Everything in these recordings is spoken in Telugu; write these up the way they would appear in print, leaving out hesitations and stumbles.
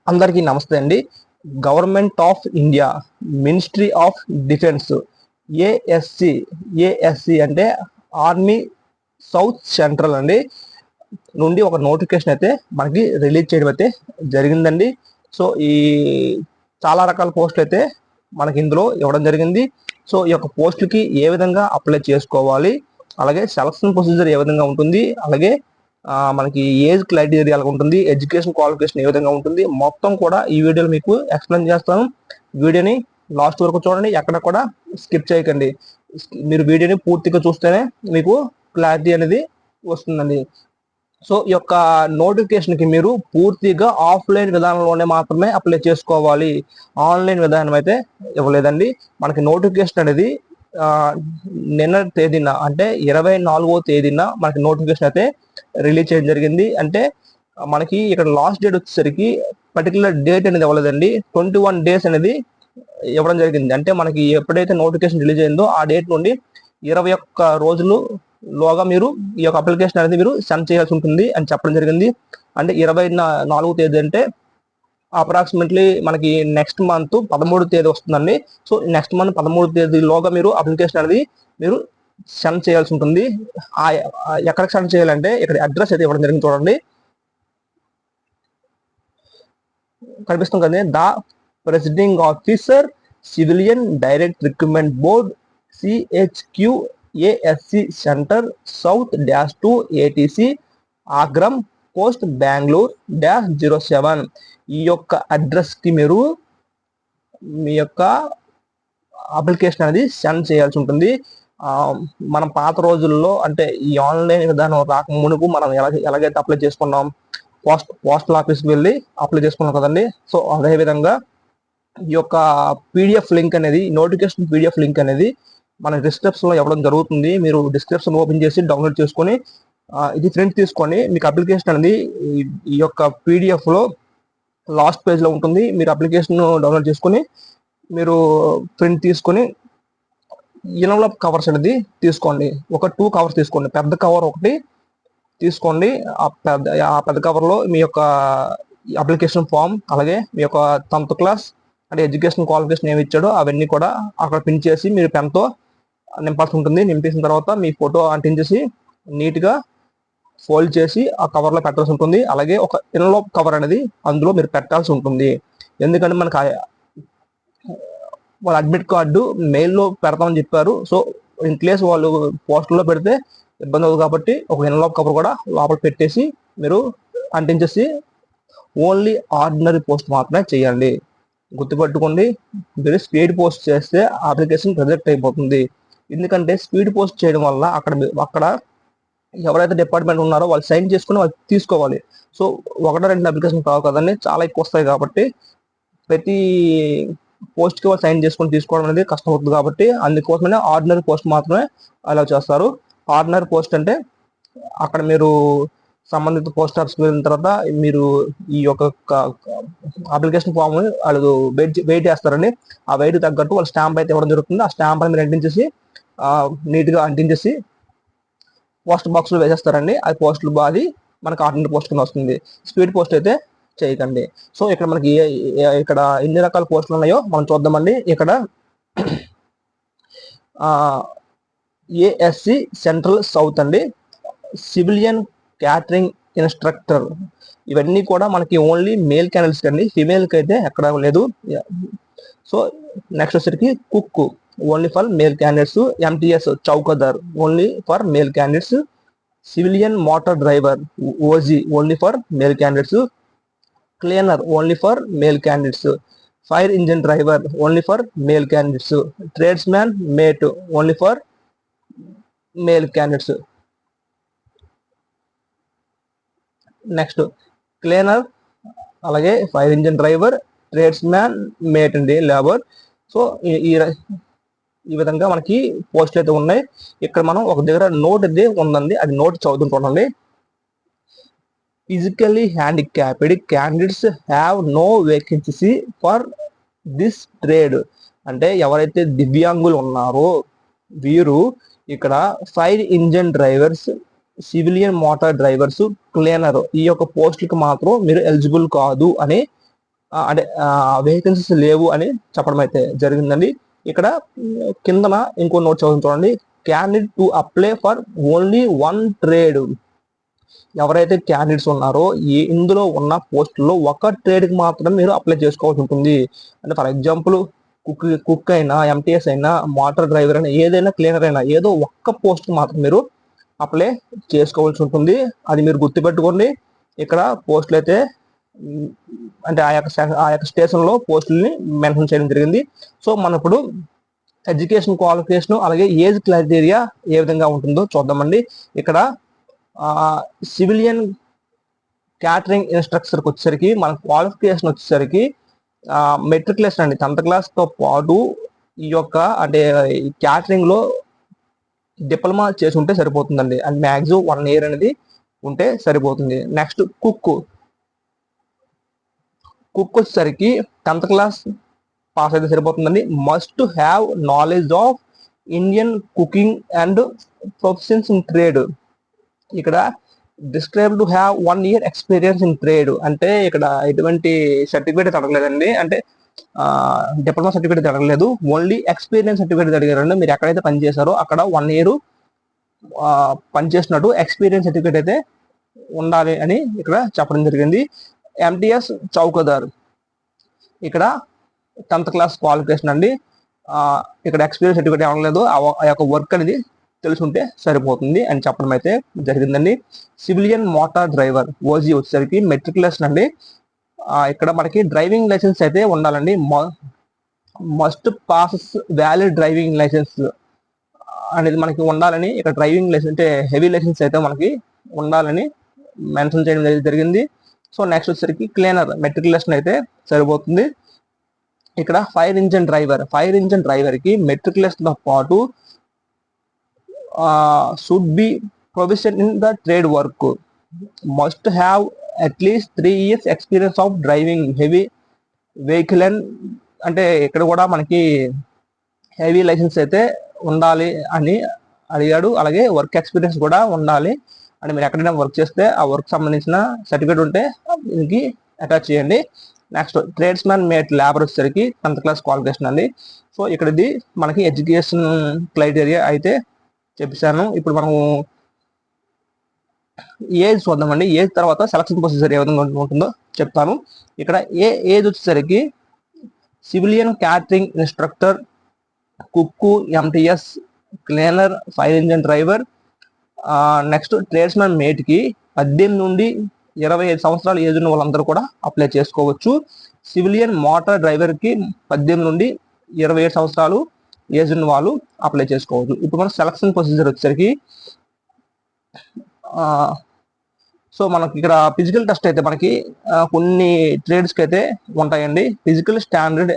అందరికీ నమస్తే అండి. Government of India, ministry of defence, ASC ASC అంటే ఆర్మీ సౌత్ సెంట్రల్ అండి నుండి ఒక నోటిఫికేషన్ అయితే మనకి రిలీజ్ చేయడం అయితే జరిగిందండి. సో ఈ చాలా రకాల పోస్టులు అయితే మనకి ఇందులో ఇవ్వడం జరిగింది. సో ఈ యొక్క పోస్టులకి ఏ విధంగా అప్లై చేసుకోవాలి, అలాగే సెలక్షన్ ప్రొసీజర్ ఏ విధంగా ఉంటుంది, అలాగే మనకి ఏజ్ క్రైటీరియా ఎలా ఉంటుంది, ఎడ్యుకేషన్ క్వాలిఫికేషన్ ఏ విధంగా ఉంటుంది, మొత్తం కూడా ఈ వీడియోలో మీకు ఎక్స్ప్లెయిన్ చేస్తాను. వీడియోని లాస్ట్ వరకు చూడండి, ఎక్కడ కూడా స్కిప్ చేయకండి. మీరు వీడియోని పూర్తిగా చూస్తేనే మీకు క్లారిటీ అనేది వస్తుందండి. సో ఈ యొక్క నోటిఫికేషన్కి మీరు పూర్తిగా ఆఫ్లైన్ విధానంలోనే మాత్రమే అప్లై చేసుకోవాలి. ఆన్లైన్ విధానం అయితే ఇవ్వలేదండి. మనకి నోటిఫికేషన్ అనేది నిన్న తేదీన అంటే 24వ తేదీన మనకి నోటిఫికేషన్ అయితే రిలీజ్ చేయడం జరిగింది. అంటే మనకి ఇక్కడ లాస్ట్ డేట్ వచ్చేసరికి పర్టికులర్ డేట్ అనేది ఇవ్వలేదండి. 21 డేస్ అనేది ఇవ్వడం జరిగింది. అంటే మనకి ఎప్పుడైతే నోటిఫికేషన్ రిలీజ్ అయిందో ఆ డేట్ నుండి 21 రోజులు లోగా మీరు ఈ యొక్క అప్లికేషన్ అనేది మీరు సెండ్ చేయాల్సి ఉంటుంది అని చెప్పడం జరిగింది. అంటే 24వ తేదీ అంటే అప్రాక్సిమేట్లీ మనకి నెక్స్ట్ మంత్ 13వ తేదీ వస్తుందండి. సో నెక్స్ట్ మంత్ 13వ తేదీలోగా మీరు అప్లికేషన్ అనేది మీరు సెండ్ చేయాల్సి ఉంటుంది. ఎక్కడికి సెండ్ చేయాలంటే ఇక్కడ అడ్రస్ అయితే ఇవ్వడం జరిగింది, చూడండి, కనిపిస్తుంది కదా, the presiding officer civilian direct recruitment board CHQASC centre south -2 ATC Agram post Bengaluru -07. ఈ యొక్క అడ్రస్ కి మీరు మీ యొక్క అప్లికేషన్ అనేది సెండ్ చేయాల్సి ఉంటుంది. మనం పాత రోజుల్లో అంటే ఈ ఆన్లైన్ విధానం రాక మునుపు మనం ఎలాగైతే అప్లై చేసుకున్నాం, పోస్టల్ ఆఫీస్కి వెళ్ళి అప్లై చేసుకున్నాం కదండి. సో అదే విధంగా ఈ యొక్క పీడిఎఫ్ లింక్ అనేది, నోటిఫికేషన్ పీడిఎఫ్ లింక్ అనేది మన డిస్క్రిప్షన్లో ఇవ్వడం జరుగుతుంది. మీరు డిస్క్రిప్షన్ ఓపెన్ చేసి డౌన్లోడ్ చేసుకొని ఇది ప్రింట్ తీసుకొని మీకు అప్లికేషన్ అనేది ఈ యొక్క పీడిఎఫ్లో లాస్ట్ పేజ్లో ఉంటుంది. మీరు అప్లికేషన్ డౌన్లోడ్ చేసుకొని మీరు ప్రింట్ తీసుకొని ఎన్వలప్ కవర్స్ అనేది తీసుకోండి. ఒక 2 కవర్స్ తీసుకోండి. పెద్ద కవర్ ఒకటి తీసుకోండి. ఆ పెద్ద కవర్లో మీ యొక్క అప్లికేషన్ ఫామ్, అలాగే మీ యొక్క 10th క్లాస్ అంటే ఎడ్యుకేషన్ క్వాలిఫికేషన్ ఏమి ఇచ్చాడో అవన్నీ కూడా అక్కడ ప్రింట్ చేసి మీరు పెన్తో నింపాల్సి ఉంటుంది. నింపేసిన తర్వాత మీ ఫోటో అంటించేసి నీట్గా ఫోల్డ్ చేసి ఆ కవర్లో పెట్టాల్సి ఉంటుంది. అలాగే ఒక ఎన్వలప్ కవర్ అనేది అందులో మీరు పెట్టాల్సి ఉంటుంది. ఎందుకంటే మనకు వాళ్ళ అడ్మిట్ కార్డు మెయిల్లో పెడతామని చెప్పారు. సో ఇన్ కేస్ వాళ్ళు పోస్టల్లో పెడితే ఇబ్బంది అవుతుంది కాబట్టి ఒక ఎన్వలప్ కవర్ కూడా లోపల పెట్టేసి మీరు అంటించేసి ఓన్లీ ఆర్డినరీ పోస్ట్ మాత్రమే చేయండి. గుర్తుపెట్టుకోండి, మీరు స్పీడ్ పోస్ట్ చేస్తే అప్లికేషన్ రిజెక్ట్ అయిపోతుంది. ఎందుకంటే స్పీడ్ పోస్ట్ చేయడం వల్ల అక్కడ ఎవరైతే డిపార్ట్మెంట్ ఉన్నారో వాళ్ళు సైన్ చేసుకుని వాళ్ళు తీసుకోవాలి. సో 1-2 అప్లికేషన్ కావు కదండి, చాలా ఎక్కువ వస్తాయి కాబట్టి ప్రతి పోస్ట్కి వాళ్ళు సైన్ చేసుకొని తీసుకోవడం అనేది కష్టం అవుతుంది. కాబట్టి అందుకోసమే ఆర్డినరీ పోస్ట్ మాత్రమే అలా చేస్తారు. ఆర్డినరీ పోస్ట్ అంటే అక్కడ మీరు సంబంధిత పోస్ట్ ఆఫీస్కి వెళ్ళిన తర్వాత మీరు ఈ యొక్క అప్లికేషన్ ఫామ్ వాళ్ళు వెయిట్ చేస్తారండి. ఆ వెయిట్ తగ్గట్టు వాళ్ళు స్టాంప్ అయితే ఇవ్వడం జరుగుతుంది. ఆ స్టాంప్ అని మీరు అంటించేసి నీట్గా అంటించేసి పోస్ట్ బాక్స్లో వేసేస్తారండి. అది పోస్టులు బాది మనకు ఆర్డినరీ పోస్ట్ కింద వస్తుంది. స్పీడ్ పోస్ట్ అయితే చేయకండి. సో ఇక్కడ మనకి ఇక్కడ ఎన్ని రకాల పోస్టులు ఉన్నాయో మనం చూద్దామండి. ఇక్కడ ASC సెంట్రల్ సౌత్ అండి, సివిలియన్ క్యాటరింగ్ ఇన్స్ట్రక్టర్, ఇవన్నీ కూడా మనకి ఓన్లీ మేల్ క్యాండిడేట్స్ అండి, ఫీమేల్కి అయితే ఎక్కడ లేదు. సో నెక్స్ట్ వచ్చేసరికి cook, only for male candidates. MTS chowkidar, only for male candidates. Civilian motor driver OG, only for male candidates. Cleaner, only for male candidates. Fire engine driver, only for male candidates. Tradesman mate, only for male candidates. Next cleaner, అలాగే fire engine driver, tradesman mate అండి, లేబర్. సో ఈ విధంగా మనకి పోస్టులు అయితే ఉన్నాయి. ఇక్కడ మనం ఒక దగ్గర నోట్ అయితే ఉందండి, అది నోట్ చదువుతుంటండి. Physically handicapped candidates have no vacancy for this trade. అంటే ఎవరైతే దివ్యాంగులు ఉన్నారో వీరు ఇక్కడ fire engine drivers, civilian motor drivers, cleaner ఈ యొక్క పోస్టులకు మాత్రం మీరు ఎలిజిబుల్ కాదు అని అంటే వేకెన్సీస్ లేవు అని చెప్పడం అయితే జరిగిందండి. ఇక్కడ కిందన ఇంకో నోట్ చదువుతుంది చూడండి. Candidate to apply for only one trade. ఎవరైతే క్యాండిడేట్స్ ఉన్నారో ఇందులో ఉన్న పోస్టుల్లో ఒక ట్రేడ్కి మాత్రం మీరు అప్లై చేసుకోవాల్సి ఉంటుంది. అంటే ఫర్ ఎగ్జాంపుల్ కుక్ అయినా, ఎంటీఎస్ అయినా, మోటార్ డ్రైవర్ అయినా, ఏదైనా క్లీనర్ అయినా ఏదో ఒక్క పోస్ట్ మాత్రం మీరు అప్లై చేసుకోవాల్సి ఉంటుంది. అది మీరు గుర్తుపెట్టుకోండి. ఇక్కడ పోస్టులు అయితే అంటే ఆ యొక్క స్టేషన్లో పోస్టుల్ని మెన్షన్ చేయడం జరిగింది. సో మనం ఇప్పుడు ఎడ్యుకేషన్ క్వాలిఫికేషన్ అలాగే ఏజ్ క్రైటీరియా ఏ విధంగా ఉంటుందో చూద్దామండి. ఇక్కడ సివిలియన్ క్యాటరింగ్ ఇన్స్ట్రక్టర్కి వచ్చేసరికి మన క్వాలిఫికేషన్ వచ్చేసరికి మెట్రికులేషన్ అండి, 10th క్లాస్తో పాటు ఈ యొక్క అంటే క్యాటరింగ్ లో డిప్లొమా చేసి ఉంటే సరిపోతుందండి. అండ్ మ్యాక్సిమం 1 year అనేది ఉంటే సరిపోతుంది. నెక్స్ట్ కుక్ వచ్చేసరికి 10th క్లాస్ పాస్ అయితే సరిపోతుందండి. Must have knowledge of Indian cooking and professions in trade. ఇక్కడ describe to have 1 year experience in trade అంటే ఇక్కడ ఎటువంటి సర్టిఫికేట్ అడగలేదండి. అంటే డిప్లొమా సర్టిఫికేట్ అడగలేదు, ఓన్లీ ఎక్స్పీరియన్స్ సర్టిఫికేట్ అడిగారండి. మీరు ఎక్కడైతే పని చేశారో అక్కడ 1 year పనిచేసినట్టు ఎక్స్పీరియన్స్ సర్టిఫికేట్ అయితే ఉండాలి అని ఇక్కడ చెప్పడం జరిగింది. ఎంటీఎస్ చౌకదార్ ఇక్కడ 10th క్లాస్ క్వాలిఫికేషన్ అండి. ఇక్కడ ఎక్స్పీరియన్స్ సర్టిఫికేట్ అవ్వలేదు, ఆ యొక్క వర్క్ అనేది తెలుసుంటే సరిపోతుంది అని చెప్పడం అయితే జరిగిందండి. సివిలియన్ మోటార్ డ్రైవర్ ఓజీ వచ్చేసరికి మెట్రికులేషన్ అండి. ఇక్కడ మనకి డ్రైవింగ్ లైసెన్స్ అయితే ఉండాలండి. Must pass valid driving licence అనేది మనకి ఉండాలని ఇక్కడ డ్రైవింగ్ లైసెన్స్ అంటే హెవీ లైసెన్స్ అయితే మనకి ఉండాలని మెన్షన్ చేయడం జరిగింది. సో నెక్స్ట్ వచ్చేసరికి క్లీనర్ మెట్రికులేషన్ అయితే సరిపోతుంది. ఇక్కడ ఫైర్ ఇంజిన్ డ్రైవర్కి మెట్రికులేషన్తో పాటు should be profession in the trade work, must have at least 3 years experience of driving heavy vehicle అంటే ఇక్కడ కూడా మనకి హెవీ లైసెన్స్ అయితే ఉండాలి అని అడిగాడు. అలాగే వర్క్ ఎక్స్పీరియన్స్ కూడా ఉండాలి అని మీరు ఎక్కడైనా వర్క్ చేస్తే ఆ వర్క్ సంబంధించిన సర్టిఫికేట్ ఉంటే దీనికి అటాచ్ చేయండి. Next tradesman mate labour వచ్చేసరికి 10th క్లాస్ క్వాలిఫికేషన్ అండి. సో ఇక్కడ ఇది మనకి ఎడ్యుకేషన్ క్రైటీరియా అయితే చెప్పాను. ఇప్పుడు మనం ఏజ్ చూద్దామండి. ఏజ్ తర్వాత సెలక్షన్ ప్రొసీజర్ ఏ విధంగా ఉంటుందో చెప్తాను. ఇక్కడ ఏజ్ వచ్చేసరికి civilian catering instructor, cook, MTS, cleaner, fire engine driver, next tradesmen మేట్కి 18 నుండి 25 సంవత్సరాల ఏజ్ ఉన్న వాళ్ళందరూ కూడా అప్లై చేసుకోవచ్చు. సివిలియన్ మోటార్ డ్రైవర్కి 18 నుండి 27 సంవత్సరాలు ఏజ్ ఉన్న వాళ్ళు అప్లై చేసుకోవచ్చు. ఇప్పుడు మన సెలక్షన్ ప్రొసీజర్ వచ్చేసరికి సో మనకి ఇక్కడ ఫిజికల్ టెస్ట్ అయితే మనకి కొన్ని ట్రేడ్స్కి అయితే ఉంటాయండి. Physical standard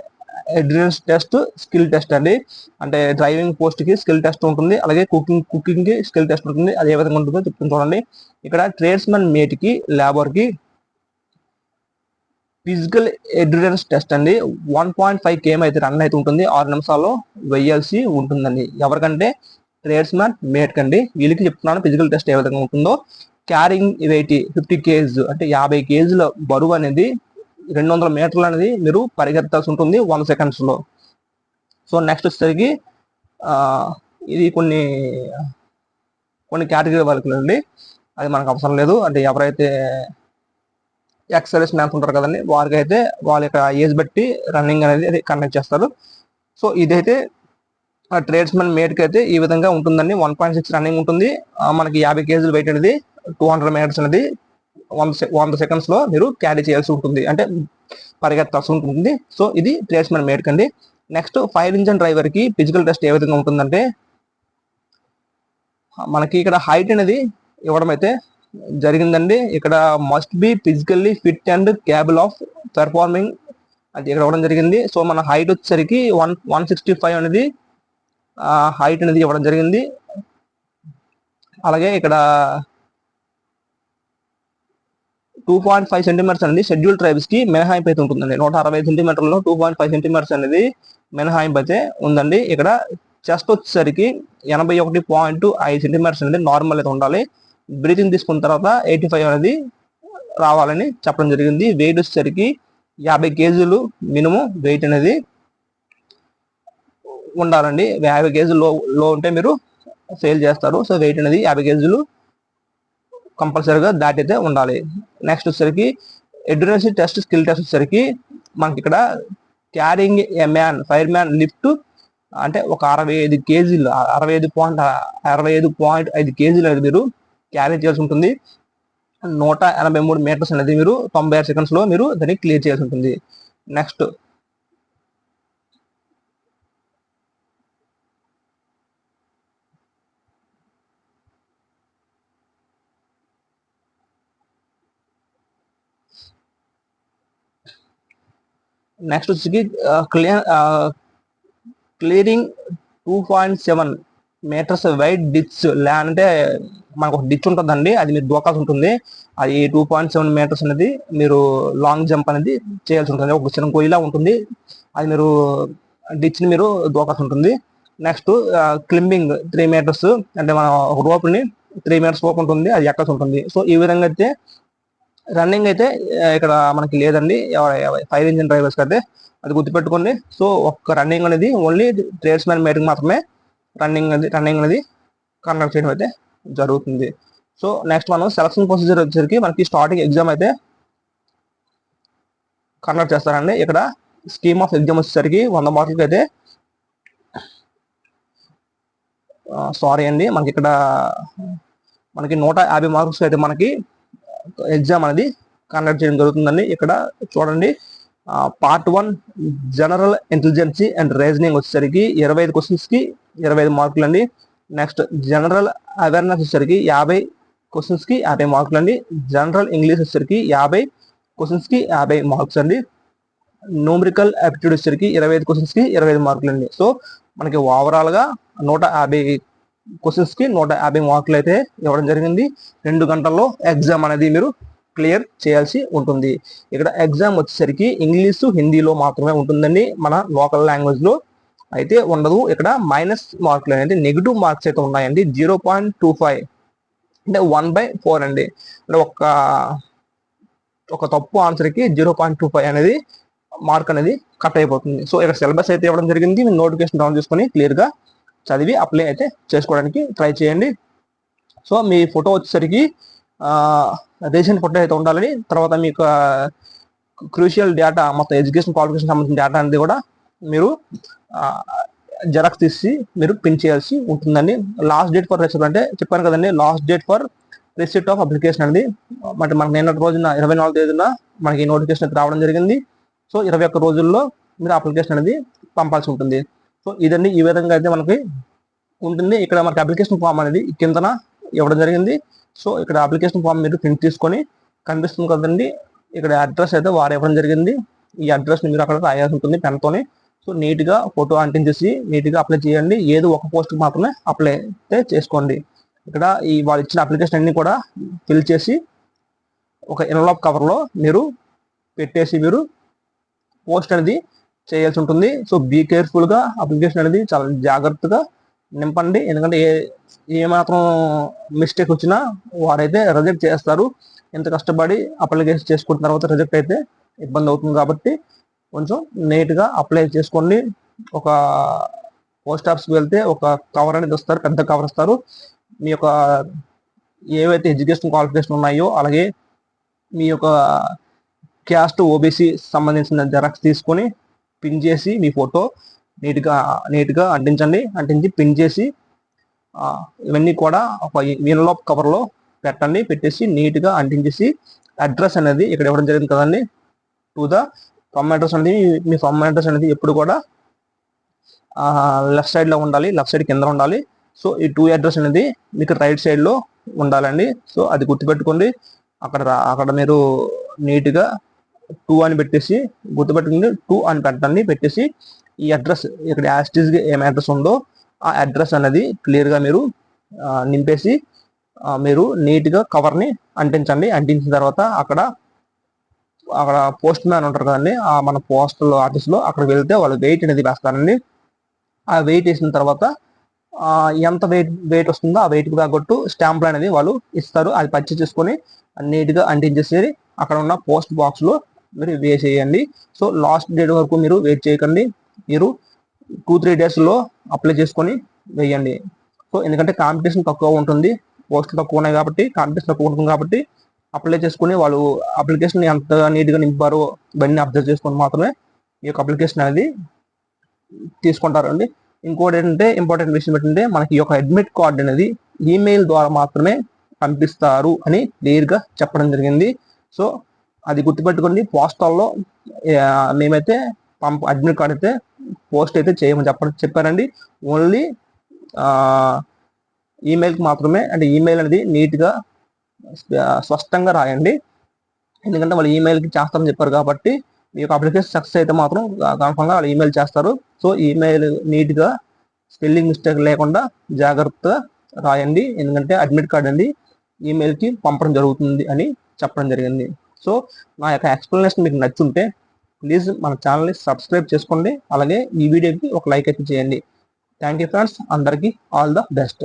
endurance test, skill test అండి. అంటే డ్రైవింగ్ పోస్ట్కి స్కిల్ టెస్ట్ ఉంటుంది, అలాగే కుకింగ్కి స్కిల్ టెస్ట్ ఉంటుంది. అది ఏ విధంగా ఉంటుందో చెప్తుంది చూడండి. ఇక్కడ ట్రేడ్స్మెన్ మేట్కి లేబర్కి ఫిజికల్ ఎండ్యూరెన్స్ టెస్ట్ అండి. 1.5 km అయితే రన్ అయితే ఉంటుంది, 6 నిమిషాల్లో వేయాల్సి ఉంటుందండి. ఎవరికంటే ట్రేడ్స్మెన్ మేట్ కండి, వీళ్ళకి చెప్తున్నాను ఫిజికల్ టెస్ట్ ఏ విధంగా ఉంటుందో. క్యారింగ్ వెయిట్ 50 kg అంటే 50 kg బరువు అనేది 200 మీటర్లు అనేది మీరు పరిగెత్తాల్సి ఉంటుంది 1 seconds లో. సో నెక్స్ట్ వచ్చేసరికి ఇది కొన్ని కేటగిరీ వాళ్ళకి అండి, అది మనకు అవసరం లేదు. అంటే ఎవరైతే ఎక్సర్సైజ్ మ్యాన్స్ ఉంటారు కదండి, వారికి అయితే వాళ్ళ యొక్క ఏజ్ బట్టి రన్నింగ్ అనేది అది కండక్ట్ చేస్తారు. సో ఇదైతే ట్రేడ్స్మెన్ మేట్కి అయితే ఈ విధంగా ఉంటుందండి. 1.6 రన్నింగ్ ఉంటుంది. మనకి 50 kg వెయిట్ అనేది 200 meters అనేది 100 seconds లో మీరు క్యారీ చేయాల్సి ఉంటుంది, అంటే పరిగెత్తాల్సి ఉంటుంది. సో ఇది ట్రేడ్స్మెన్ మేట్ కండి. నెక్స్ట్ ఫైర్ ఇంజిన్ డ్రైవర్కి ఫిజికల్ టెస్ట్ ఏ విధంగా ఉంటుందంటే మనకి ఇక్కడ హైట్ అనేది ఇవ్వడం అయితే జరిగిందండి. ఇక్కడ must be physically fit and cable of performing అది ఇక్కడ ఇవ్వడం జరిగింది. సో మన హైట్ వచ్చేసరికి 165 అనేది హైట్ అనేది ఇవ్వడం జరిగింది. అలాగే ఇక్కడ 2.5 centimeters అనేది షెడ్యూల్ ట్రైబ్స్ కి మినహాయింపు అయితే ఉంటుందండి. 160 centimeterలో 2.5 centimeters అనేది మినహాయింపు అయితే ఉందండి. ఇక్కడ చెస్ట్ వచ్చేసరికి 81.5 centimeters అనేది నార్మల్ అయితే ఉండాలి. బ్రీతింగ్ తీసుకున్న తర్వాత 85 అనేది రావాలని చెప్పడం జరిగింది. వెయిట్ వచ్చేసరికి 50 కేజీలు మినిమం వెయిట్ అనేది ఉండాలండి. 50 కేజీలు లో ఉంటే మీరు సేల్ చేస్తారు. సో వెయిట్ అనేది 50 కేజీలు కంపల్సరీగా దాటితే ఉండాలి. నెక్స్ట్ వచ్చేసరికి ఎండ్యూరెన్స్ టెస్ట్, స్కిల్ టెస్ట్ వచ్చేసరికి మనకి ఇక్కడ క్యారింగ్ ఏ మ్యాన్, ఫైర్ మ్యాన్ లిఫ్ట్ అంటే ఒక 65 కేజీలు 65.5 కేజీలు అనేది మీరు క్యారీ చేయాల్సి ఉంటుంది. 183 మీటర్స్ అనేది మీరు 96 సెకండ్స్ లో మీరు దాన్ని క్లియర్ చేయాల్సి ఉంటుంది. నెక్స్ట్ వచ్చి clearing 2.7 metres wide ditch land, అంటే మనకు ఒక డిచ్ ఉంటుందండి, అది మీరు దూకాల్సి ఉంటుంది. అది 2.7 మీటర్స్ అనేది మీరు లాంగ్ జంప్ అనేది చేయాల్సి ఉంటుంది. ఒక చిన్న గొయ్యిలా ఉంటుంది, అది మీరు డిచ్ని మీరు దూకాల్సి ఉంటుంది. నెక్స్ట్ క్లింబింగ్ 3 మీటర్స్, అంటే మన ఒక రోప్ని 3 మీటర్స్ రోప్ ఉంటుంది, అది ఎక్కాల్సి ఉంటుంది. సో ఈ విధంగా అయితే రన్నింగ్ అయితే ఇక్కడ మనకి లేదండి, ఫైర్ ఇంజిన్ డ్రైవర్స్కి అయితే అది గుర్తుపెట్టుకోండి. సో ఒక్క రన్నింగ్ అనేది ఓన్లీ ట్రేడ్స్ మ్యాన్ మేటింగ్ మాత్రమే రన్నింగ్ అనేది కండక్ట్ చేయడం అయితే జరుగుతుంది. సో నెక్స్ట్ మనం సెలక్షన్ ప్రొసీజర్ వచ్చేసరికి మనకి స్టార్టింగ్ ఎగ్జామ్ అయితే కండక్ట్ చేస్తారండి. ఇక్కడ స్కీమ్ ఆఫ్ ఎగ్జామ్ వచ్చేసరికి 100 మార్కులకి అయితే సారీ అండి, మనకి ఇక్కడ 150 మార్క్స్ అయితే మనకి ఎగ్జామ్ అనేది కండక్ట్ చేయడం జరుగుతుందండి. ఇక్కడ చూడండి, పార్ట్ 1 జనరల్ ఇంటెలిజెన్సీ అండ్ రీజనింగ్ వచ్చేసరికి 25 క్వశ్చన్స్ కి 25 మార్కులు అండి. నెక్స్ట్ జనరల్ అవేర్నెస్ వచ్చేసరికి 50 క్వశ్చన్స్ కి 50 మార్కులు అండి. జనరల్ ఇంగ్లీష్ వచ్చేసరికి 50 క్వశ్చన్స్ కి 50 మార్క్స్ అండి. న్యూమరికల్ యాప్టిట్యూడ్ వచ్చేసరికి 25 క్వశ్చన్స్ కి 25 మార్కులు అండి. సో మనకి ఓవరాల్ గా 150 క్వశ్చన్స్ కి 150 మార్కులు అయితే ఇవ్వడం జరిగింది. 2 గంటల్లో ఎగ్జామ్ అనేది మీరు క్లియర్ చేయాల్సి ఉంటుంది. ఇక్కడ ఎగ్జామ్ వచ్చేసరికి ఇంగ్లీషు, హిందీలో మాత్రమే ఉంటుందండి, మన లోకల్ లాంగ్వేజ్ లో అయితే ఉండదు. ఇక్కడ మైనస్ మార్కులు అనేది నెగిటివ్ మార్క్స్ అయితే ఉన్నాయండి. 0.25 అంటే 1/4 అండి, అంటే ఒక తప్పు ఆన్సర్కి 0.25 అనేది మార్క్ అనేది కట్ అయిపోతుంది. సో ఇక్కడ సిలబస్ అయితే ఇవ్వడం జరిగింది, మీరు నోటిఫికేషన్ డౌన్ చేసుకొని క్లియర్గా చదివి అప్లై అయితే చేసుకోవడానికి ట్రై చేయండి. సో మీ ఫోటో వచ్చేసరికి రీసెంట్ ఫోటో అయితే ఉండాలని, తర్వాత మీకు క్రూషియల్ డేటా మొత్తం ఎడ్యుకేషన్ క్వాలిఫికేషన్ సంబంధించిన డేటా అనేది కూడా మీరు జెరాక్స్ తీసి మీరు ప్రింట్ చేయాల్సి ఉంటుందండి. లాస్ట్ డేట్ ఫర్ రిసిప్ట్ అంటే చెప్పాను కదండి, last date for receipt of application అనేది మనకి నిన్నటి రోజున 24వ తేదీన మనకి నోటిఫికేషన్ అయితే రావడం జరిగింది. సో 21 రోజుల్లో మీరు అప్లికేషన్ అనేది పంపాల్సి ఉంటుంది. సో ఇదండి, ఈ విధంగా అయితే మనకి ఉంటుంది. ఇక్కడ మనకి అప్లికేషన్ ఫామ్ అనేది కిందన ఇవ్వడం జరిగింది. సో ఇక్కడ అప్లికేషన్ ఫామ్ మీరు ప్రింట్ తీసుకొని కనిపిస్తుంది కదండి, ఇక్కడ అడ్రస్ అయితే వారు ఇవ్వడం జరిగింది. ఈ అడ్రస్ని మీరు అక్కడ రాయాల్సి ఉంటుంది పెన్తోని. సో నీట్గా ఫోటో అంటించేసి నీట్గా అప్లై చేయండి. ఏదో ఒక పోస్ట్కి మాత్రమే అప్లై అయితే చేసుకోండి. ఇక్కడ ఈ వాళ్ళు ఇచ్చిన అప్లికేషన్ అన్ని కూడా ఫిల్ చేసి ఒక ఎన్వలప్ కవర్లో మీరు పెట్టేసి మీరు పోస్ట్ అనేది చేయాల్సి ఉంటుంది. సో బీ కేర్ఫుల్గా అప్లికేషన్ అనేది చాలా జాగ్రత్తగా నింపండి, ఎందుకంటే ఏమాత్రం మిస్టేక్ వచ్చినా వారైతే రిజెక్ట్ చేస్తారు. ఎంత కష్టపడి అప్లికేషన్ చేసుకున్న తర్వాత రిజెక్ట్ అయితే ఇబ్బంది అవుతుంది. కాబట్టి కొంచెం నీట్గా అప్లై చేసుకోండి. ఒక పోస్ట్ ఆఫీస్కి వెళ్తే ఒక కవర్ అనేది వస్తారు, పెద్ద కవర్ ఇస్తారు. మీ యొక్క ఏవైతే ఎడ్యుకేషన్ క్వాలిఫికేషన్ ఉన్నాయో, అలాగే మీ యొక్క క్యాస్ట్ ఓబీసీ సంబంధించిన జెరాక్స్ తీసుకొని పిన్ చేసి మీ ఫోటో నీట్గా అంటించి పిన్ చేసి ఇవన్నీ కూడా ఒక ఎన్వలప్ కవర్లో పెట్టండి. పెట్టేసి నీట్గా అంటించేసి అడ్రస్ అనేది ఇక్కడ ఇవ్వడం జరిగింది కదండి, టు ద ఫ్రమ్ అడ్రస్ అనేది, మీ ఫ్రమ్ అడ్రస్ అనేది ఎప్పుడు కూడా లెఫ్ట్ సైడ్లో ఉండాలి, లెఫ్ట్ సైడ్ కింద ఉండాలి. సో ఈ టు అడ్రస్ అనేది మీకు రైట్ సైడ్లో ఉండాలండి. సో అది గుర్తుపెట్టుకోండి. అక్కడ మీరు నీట్గా 2 అని పెట్టేసి గుర్తుపెట్టుకుని 2 అని పెట్టండి. పెట్టేసి ఈ అడ్రస్ ఇక్కడ యాస్టీస్గా ఏం అడ్రస్ ఉందో ఆ అడ్రస్ అనేది క్లియర్గా మీరు నింపేసి మీరు నీట్గా కవర్ని అంటించండి. అంటించిన తర్వాత అక్కడ పోస్ట్ మ్యాన్ ఉంటారు కదండి, మన పోస్టల్ ఆఫీస్లో అక్కడ వెళ్తే వాళ్ళు వెయిట్ అనేది వేస్తారండి. ఆ వెయిట్ వేసిన తర్వాత ఎంత వెయిట్ వస్తుందో ఆ వెయిట్కి తగ్గట్టు స్టాంపులు అనేది వాళ్ళు ఇస్తారు. అది పర్చేస్ చేసుకొని నీట్గా అంటించేసి అక్కడ ఉన్న పోస్ట్ బాక్స్లో మీరు వేసేయండి. సో లాస్ట్ డేట్ వరకు మీరు వెయిట్ చేయకండి, మీరు 2-3 డేస్లో అప్లై చేసుకొని వేయండి. సో ఎందుకంటే కాంపిటీషన్ తక్కువ ఉంటుంది, పోస్టులు తక్కువ ఉన్నాయి కాబట్టి, కాంపిటీషన్ తక్కువ ఉంటుంది కాబట్టి అప్లై చేసుకుని వాళ్ళు అప్లికేషన్ ఎంత నీట్గా నింపారో ఇవన్నీ అబ్జర్వ్ చేసుకొని మాత్రమే ఈ యొక్క అప్లికేషన్ అనేది తీసుకుంటారండి. ఇంకోటి ఏంటంటే ఇంపార్టెంట్ విషయం ఏంటంటే మనకి ఈ యొక్క అడ్మిట్ కార్డ్ అనేది ఈమెయిల్ ద్వారా మాత్రమే పంపిస్తారు అని క్లియర్గా చెప్పడం జరిగింది. సో అది గుర్తుపెట్టుకోండి. పోస్టల్లో మేమైతే అడ్మిట్ కార్డ్ అయితే పోస్ట్ అయితే చేయమని చెప్పారండి. ఓన్లీ ఈమెయిల్కి మాత్రమే, అంటే ఈమెయిల్ అనేది నీట్గా స్పష్టంగా రాయండి. ఎందుకంటే వాళ్ళు ఈమెయిల్కి చేస్తారని చెప్పారు కాబట్టి మీ యొక్క అప్లికేషన్ సక్సెస్ అయితే మాత్రం కన్ఫర్మ్గా వాళ్ళు ఈమెయిల్ చేస్తారు. సో ఈమెయిల్ నీట్గా స్పెల్లింగ్ మిస్టేక్ లేకుండా జాగ్రత్తగా రాయండి. ఎందుకంటే అడ్మిట్ కార్డ్ అనేది ఈమెయిల్కి పంపడం జరుగుతుంది అని చెప్పడం జరిగింది. సో నా యొక్క ఎక్స్ప్లెనేషన్ మీకు నచ్చుంటే ప్లీజ్ మన ఛానల్ని సబ్స్క్రైబ్ చేసుకోండి. అలాగే ఈ వీడియోకి ఒక లైక్ అయితే చేయండి. థ్యాంక్ యూ ఫ్రెండ్స్, అందరికీ ఆల్ ద బెస్ట్.